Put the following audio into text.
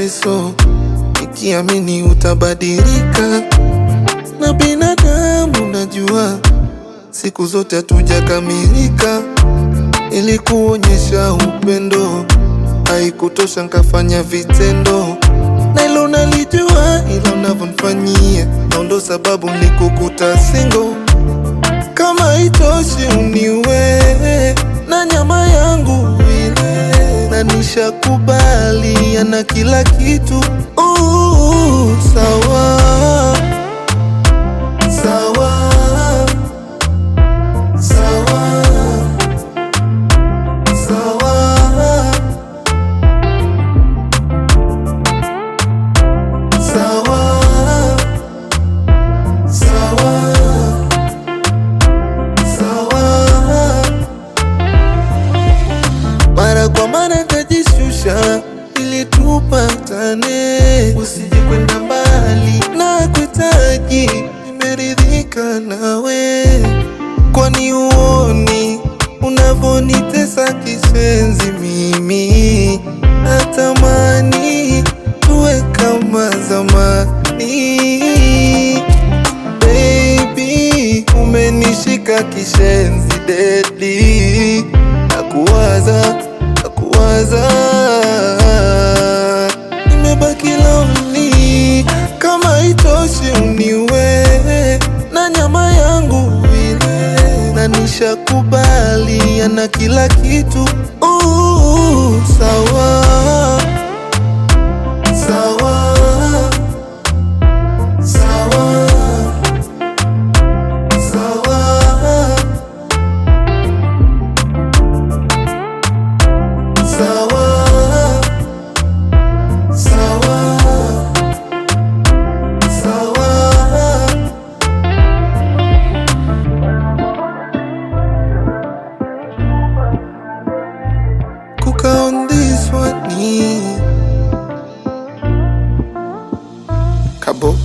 mateso, nikiamini utabadilika. Na binadamu najua siku zote hatujakamilika. Ili kuonyesha upendo haikutosha nkafanya vitendo, na ilo nalijua, ila unavyonifanyia ndo sababu nilikukuta single. Kama haitoshi uniwe na nyama yangu ile, na nishakubali ana kila kitu. Sawa sawa sawa sawa sawa sawa sawa. Mara kwa mara tajishusha ili tupatane, usije kwenda mbali na kuhitaji, nimeridhika nawe. Kwani uoni unavonitesa kishenzi? Mimi natamani tuwe kama zamani. Baby, umenishika kishenzi deadly, nakuwaza nimebaki lonely. Kama haitoshi uniwe na nyama yangu ile, na nishakubali ana kila kitu. Sawa sawa sawa sawa sawa sawa sawa. Cook on this one, Kabo.